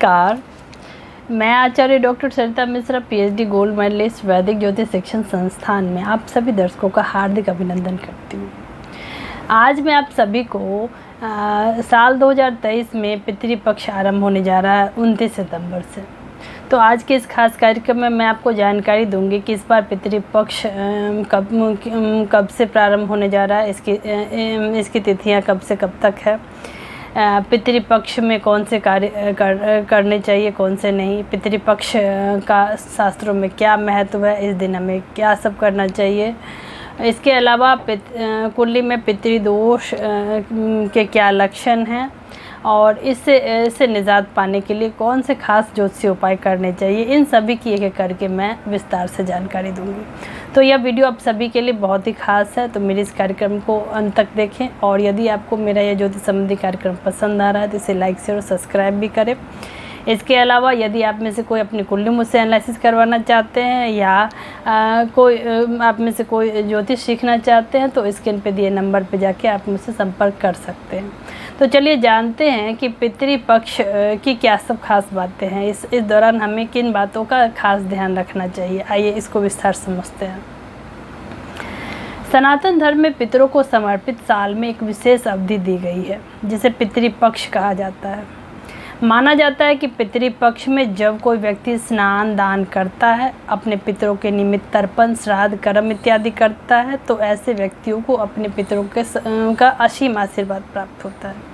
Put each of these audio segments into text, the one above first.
नमस्कार, मैं आचार्य डॉक्टर सरिता Mishra PhD gold medallist वैदिक ज्योतिष शिक्षण संस्थान में आप सभी दर्शकों का हार्दिक अभिनंदन करती हूँ। आज मैं आप सभी को साल 2023 में पितृपक्ष आरंभ होने जा रहा है 29 सितंबर से। तो आज के इस खास कार्यक्रम में मैं आपको जानकारी दूंगी कि इस बार पितृपक्ष कब से प्रारंभ होने जा रहा है, इसकी तिथियाँ कब से कब तक है, पितृपक्ष में कौन से कार्य करने चाहिए, कौन से नहीं, पितृपक्ष का शास्त्रों में क्या महत्व है, इस दिन हमें क्या सब करना चाहिए। इसके अलावा कुंडली में पितृदोष के क्या लक्षण हैं और इससे निजात पाने के लिए कौन से खास ज्योतिषीय उपाय करने चाहिए, इन सभी की एक एक करके मैं विस्तार से जानकारी दूंगी। तो यह वीडियो आप सभी के लिए बहुत ही खास है, तो मेरे इस कार्यक्रम को अंत तक देखें और यदि आपको मेरा यह ज्योतिष संबंधी कार्यक्रम पसंद आ रहा है तो इसे लाइक शेयर और सब्सक्राइब भी करें। इसके अलावा यदि आप में से कोई अपनी कुंडली मुझसे एनालिसिस करवाना चाहते हैं या आप में से कोई ज्योतिष सीखना चाहते हैं तो स्क्रीन पे दिए नंबर पे जाके आप मुझसे संपर्क कर सकते हैं। तो चलिए जानते हैं कि पितृपक्ष की क्या सब खास बातें हैं, इस दौरान हमें किन बातों का खास ध्यान रखना चाहिए। आइए इसको विस्तार समझते हैं। सनातन धर्म में पितरों को समर्पित साल में एक विशेष अवधि दी गई है जिसे पितृपक्ष कहा जाता है। माना जाता है कि पितृपक्ष में जब कोई व्यक्ति स्नान दान करता है, अपने पितरों के निमित्त तर्पण श्राद्ध कर्म इत्यादि करता है तो ऐसे व्यक्तियों को अपने पितरों का असीम आशीर्वाद प्राप्त होता है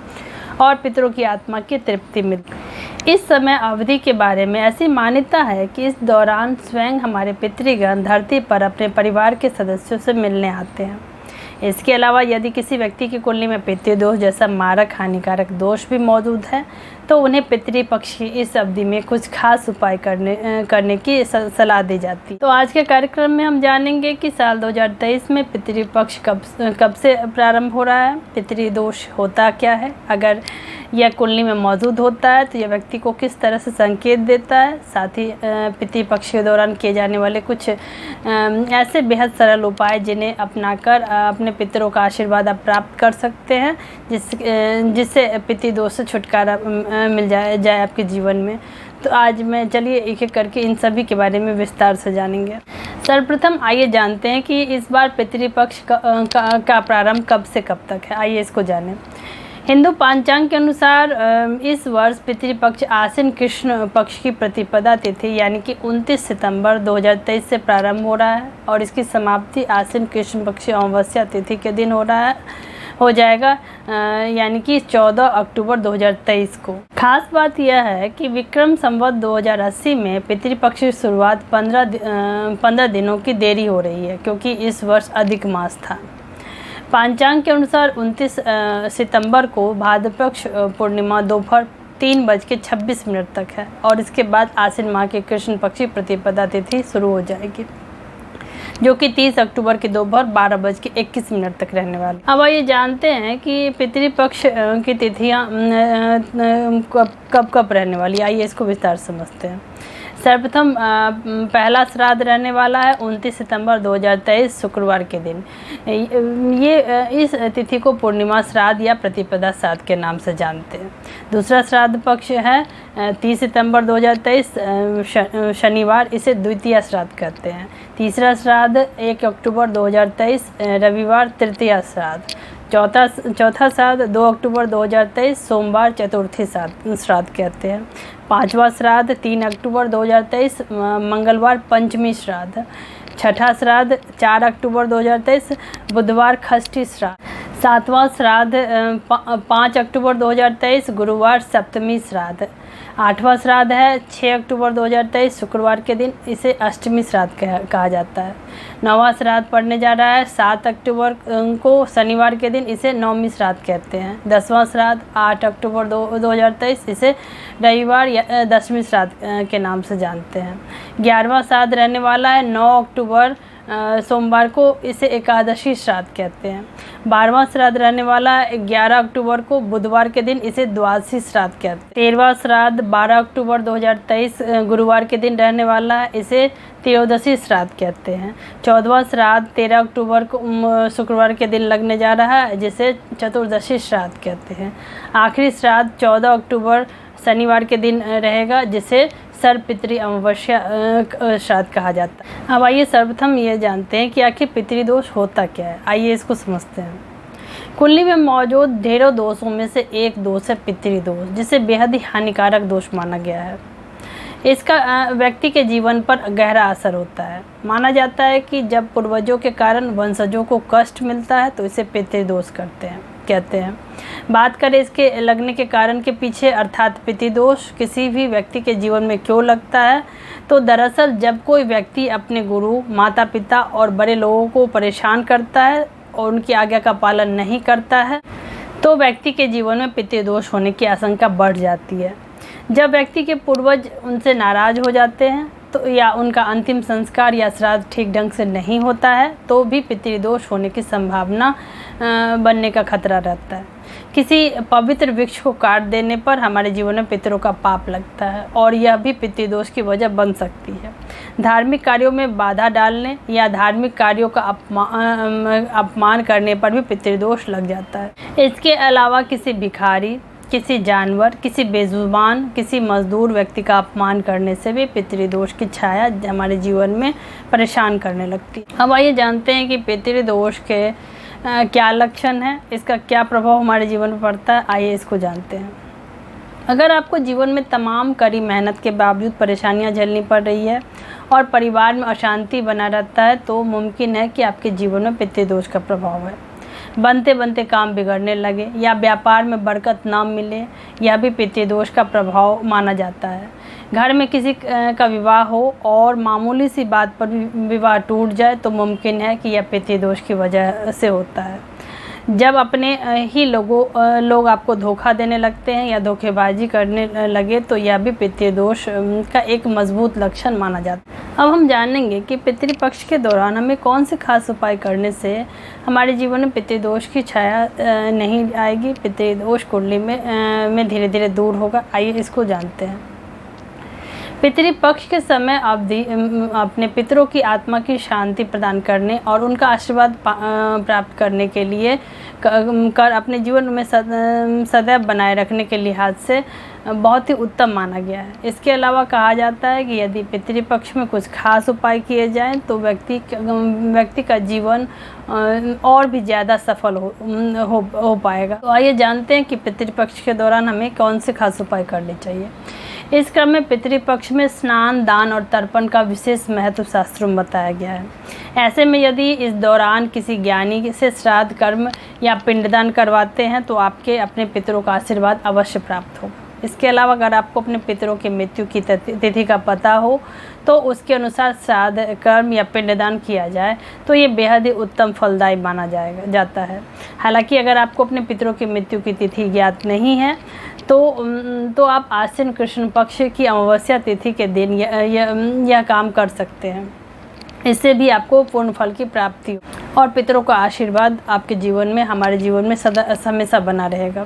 और पितरों की आत्मा की तृप्ति मिलती है। इस समय अवधि के बारे में ऐसी मान्यता है कि इस दौरान स्वयं हमारे पितृगण धरती पर अपने परिवार के सदस्यों से मिलने आते हैं। इसके अलावा यदि किसी व्यक्ति की कुंडली में पितृदोष जैसा मारक हानिकारक दोष भी मौजूद है तो उन्हें पितृपक्ष की इस अवधि में कुछ खास उपाय करने की सलाह दी जाती है। तो आज के कार्यक्रम में हम जानेंगे कि साल 2023 में पितृपक्ष कब से प्रारंभ हो रहा है, पितृदोष होता क्या है, अगर यह कुंडली में मौजूद होता है तो यह व्यक्ति को किस तरह से संकेत देता है, साथ ही पितृपक्ष के दौरान किए जाने वाले कुछ ऐसे बेहद सरल उपाय जिन्हें अपनाकर अपने पितरों का आशीर्वाद आप प्राप्त कर सकते हैं जिससे पितृदोष से छुटकारा मिल जाए आपके जीवन में। तो आज मैं चलिए एक एक करके इन सभी के बारे में विस्तार से जानेंगे। सर्वप्रथम आइए जानते हैं कि इस बार पितृपक्ष का प्रारंभ कब से कब तक है। आइए इसको जानें। हिंदू पंचांग के अनुसार इस वर्ष पितृपक्ष आश्विन कृष्ण पक्ष की प्रतिपदा तिथि यानी कि 29 सितंबर 2023 से प्रारंभ हो रहा है और इसकी समाप्ति आश्विन कृष्ण पक्ष अमावस्या तिथि के दिन हो जाएगा यानी कि 14 अक्टूबर 2023 को। खास बात यह है कि विक्रम संवत 2080 में पितृपक्ष की शुरुआत 15 दिनों की देरी हो रही है क्योंकि इस वर्ष अधिक मास था। पंचांग के अनुसार 29 सितंबर को भाद्रपक्ष पूर्णिमा दोपहर 3:26 तक है और इसके बाद आश्विन माह के कृष्ण पक्षी प्रतिपदा तिथि शुरू हो जाएगी जो कि 30 अक्टूबर की दोपहर 12:21 तक रहने वाली। अब आइए जानते हैं कि पितृपक्ष की तिथियां कब रहने वाली। आइए इसको विस्तार समझते हैं। सर्वप्रथम पहला श्राद्ध रहने वाला है 29 सितंबर 2023 शुक्रवार के दिन। इस तिथि को पूर्णिमा श्राद्ध या प्रतिपदा श्राद्ध के नाम से जानते हैं। दूसरा श्राद्ध पक्ष है 30 सितंबर 2023 शनिवार, इसे द्वितीया श्राद्ध कहते हैं। तीसरा श्राद्ध 1 अक्टूबर 2023 रविवार तृतीया श्राद्ध। चौथा श्राद्ध 2 अक्टूबर 2023 सोमवार चतुर्थी श्राद्ध कहते हैं। पांचवा श्राद्ध 3 अक्टूबर 2023 मंगलवार पंचमी श्राद्ध। छठा श्राद्ध 4 अक्टूबर 2023 बुधवार षष्ठी श्राद्ध। सातवां श्राद्ध 5 अक्टूबर 2023 गुरुवार सप्तमी श्राद्ध। आठवां श्राद्ध है 6 अक्टूबर 2023 शुक्रवार के दिन, इसे अष्टमी श्राद्ध कहा जाता है। नौवां श्राद्ध पड़ने जा रहा है 7 अक्टूबर को शनिवार के दिन, इसे नौमी श्राद्ध कहते हैं। 10वां श्राद्ध 8 अक्टूबर 2023 इसे रविवार या दशमी श्राद्ध के नाम से जानते हैं। 11वां श्राद्ध रहने वाला है 9 अक्टूबर सोमवार को, इसे एकादशी श्राद्ध कहते हैं। 12वां श्राद्ध रहने वाला है 11 अक्टूबर को बुधवार के दिन, इसे द्वादशी श्राद्ध कहते हैं। 13वां श्राद्ध 12 अक्टूबर 2023 गुरुवार के दिन रहने वाला है, इसे त्रयोदशी श्राद्ध कहते हैं। 14वां श्राद्ध 13 अक्टूबर को शुक्रवार के दिन लगने जा रहा है, जिसे चतुर्दशी श्राद्ध कहते हैं। आखिरी श्राद्ध 14 अक्टूबर शनिवार के दिन रहेगा, जिसे सर्वपितृ अमावस्या श्राद्ध कहा जाता है। अब आइए सर्वप्रथम ये जानते हैं कि आखिर पितृदोष होता क्या है। आइए इसको समझते हैं। कुंडली में मौजूद ढेरों दोषों में से एक दोष है पितृदोष, जिसे बेहद ही हानिकारक दोष माना गया है। इसका व्यक्ति के जीवन पर गहरा असर होता है। माना जाता है कि जब पूर्वजों के कारण वंशजों को कष्ट मिलता है तो इसे पितृदोष कहते हैं। बात करें इसके लगने के कारण के पीछे, अर्थात पितृदोष किसी भी व्यक्ति के जीवन में क्यों लगता है, तो दरअसल जब कोई व्यक्ति अपने गुरु, माता पिता और बड़े लोगों को परेशान करता है और उनकी आज्ञा का पालन नहीं करता है, तो व्यक्ति के जीवन में पितृदोष होने की आशंका बढ़ जाती है। जब व्यक्ति के पूर्वज उनसे नाराज हो जाते हैं तो या उनका अंतिम संस्कार या श्राद्ध ठीक ढंग से नहीं होता है, तो भी पितृदोष होने की संभावना बनने का खतरा रहता है। किसी पवित्र वृक्ष को काट देने पर हमारे जीवन में पितरों का पाप लगता है और यह भी पितृदोष की वजह बन सकती है। धार्मिक कार्यों में बाधा डालने या धार्मिक कार्यों का अपमान करने पर भी पितृदोष लग जाता है। इसके अलावा किसी भिखारी, किसी जानवर, किसी बेजुबान, किसी मजदूर व्यक्ति का अपमान करने से भी पितृदोष की छाया हमारे जीवन में परेशान करने लगती है। अब आइए जानते हैं कि पितृदोष के क्या लक्षण हैं, इसका क्या प्रभाव हमारे जीवन में पड़ता है। आइए इसको जानते हैं। अगर आपको जीवन में तमाम कड़ी मेहनत के बावजूद परेशानियां झेलनी पड़ रही है और परिवार में अशांति बना रहता है, तो मुमकिन है कि आपके जीवन में पितृदोष का प्रभाव है। बनते बनते काम बिगड़ने लगे या व्यापार में बरकत ना मिले, यह भी पितृदोष का प्रभाव माना जाता है। घर में किसी का विवाह हो और मामूली सी बात पर विवाह टूट जाए तो मुमकिन है कि यह पितृदोष की वजह से होता है। जब अपने ही लोग आपको धोखा देने लगते हैं या धोखेबाजी करने लगे तो यह भी पितृदोष का एक मजबूत लक्षण माना जाता है। अब हम जानेंगे कि पितृपक्ष के दौरान हमें कौन से खास उपाय करने से हमारे जीवन में पितृदोष की छाया नहीं आएगी, पितृदोष कुंडली में धीरे धीरे दूर होगा। आइए इसको जानते हैं। पितृपक्ष के समय अवधि अपने पितरों की आत्मा की शांति प्रदान करने और उनका आशीर्वाद प्राप्त करने के लिए अपने जीवन में सदैव बनाए रखने के लिहाज से बहुत ही उत्तम माना गया है। इसके अलावा कहा जाता है कि यदि पितृपक्ष में कुछ खास उपाय किए जाएं तो व्यक्ति का जीवन और भी ज़्यादा सफल हो पाएगा। तो आइए जानते हैं कि पितृपक्ष के दौरान हमें कौन से खास उपाय करने चाहिए। इस क्रम में पितृपक्ष में स्नान, दान और तर्पण का विशेष महत्व शास्त्रों में बताया गया है। ऐसे में यदि इस दौरान किसी ज्ञानी से श्राद्ध कर्म या पिंडदान करवाते हैं तो आपके अपने पितरों का आशीर्वाद अवश्य प्राप्त होगा। इसके अलावा अगर आपको अपने पितरों की मृत्यु की तिथि का पता हो तो उसके अनुसार श्राद्ध कर्म या पिंडदान किया जाए तो ये बेहद ही उत्तम फलदायी माना जाता है। हालांकि अगर आपको अपने पितरों की मृत्यु की तिथि ज्ञात नहीं है तो आप आश्विन कृष्ण पक्ष की अमावस्या तिथि के दिन यह काम कर सकते हैं। इससे भी आपको पूर्ण फल की प्राप्ति हो और पितरों का आशीर्वाद आपके जीवन में, हमारे जीवन में हमेशा बना रहेगा।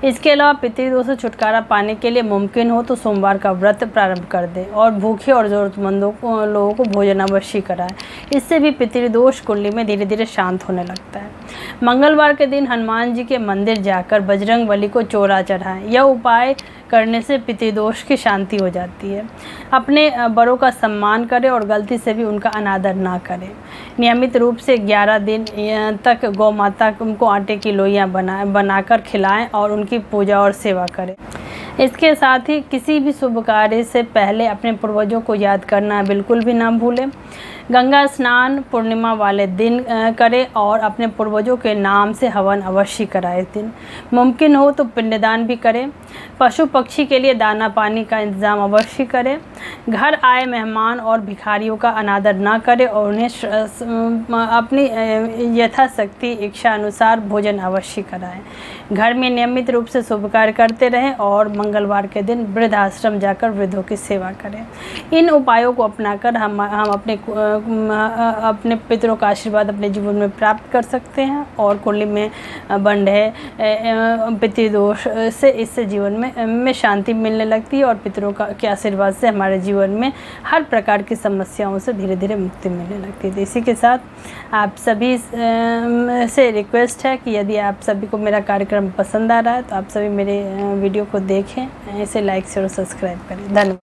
इसके अलावा पितृदोष से छुटकारा पाने के लिए मुमकिन हो तो सोमवार का व्रत प्रारंभ कर दें और भूखे और ज़रूरतमंदों लोगों को भोजन अवश्य कराएं। इससे भी पितृदोष कुंडली में धीरे धीरे शांत होने लगता है। मंगलवार के दिन हनुमान जी के मंदिर जाकर बजरंग बली को चोरा चढ़ाएं। यह उपाय करने से पितृदोष की शांति हो जाती है। अपने बड़ों का सम्मान करें और गलती से भी उनका अनादर ना करें। नियमित रूप से 11 दिन तक गौ माता को आटे की लोइयाँ बनाकर खिलाएं और उनकी पूजा और सेवा करें। इसके साथ ही किसी भी शुभ कार्य से पहले अपने पूर्वजों को याद करना बिल्कुल भी ना भूलें। गंगा स्नान पूर्णिमा वाले दिन करें और अपने पूर्वजों के नाम से हवन अवश्य कराएं। इस दिन मुमकिन हो तो पिंडदान भी करें। पशु पक्षी के लिए दाना पानी का इंतज़ाम अवश्य करें। घर आए मेहमान और भिखारियों का अनादर ना करें और उन्हें अपनी यथाशक्ति इच्छा अनुसार भोजन अवश्य कराएं। घर में नियमित रूप से शुभ कार्य करते रहें और मंगलवार के दिन वृद्धाश्रम जाकर वृद्धों की सेवा करें। इन उपायों को अपनाकर हम अपने अपने पितरों का आशीर्वाद अपने जीवन में प्राप्त कर सकते हैं। और कुंडली में बंड है पितृदोष से, इससे जीवन में शांति मिलने लगती है और पितरों के आशीर्वाद से हमारे जीवन में हर प्रकार की समस्याओं से धीरे धीरे मुक्ति मिलने लगती है। तो इसी के साथ आप सभी से रिक्वेस्ट है कि यदि आप सभी को मेरा कार्यक्रम पसंद आ रहा है तो आप सभी मेरे वीडियो को देखें, इसे लाइक शेयर और सब्सक्राइब करें। धन्यवाद।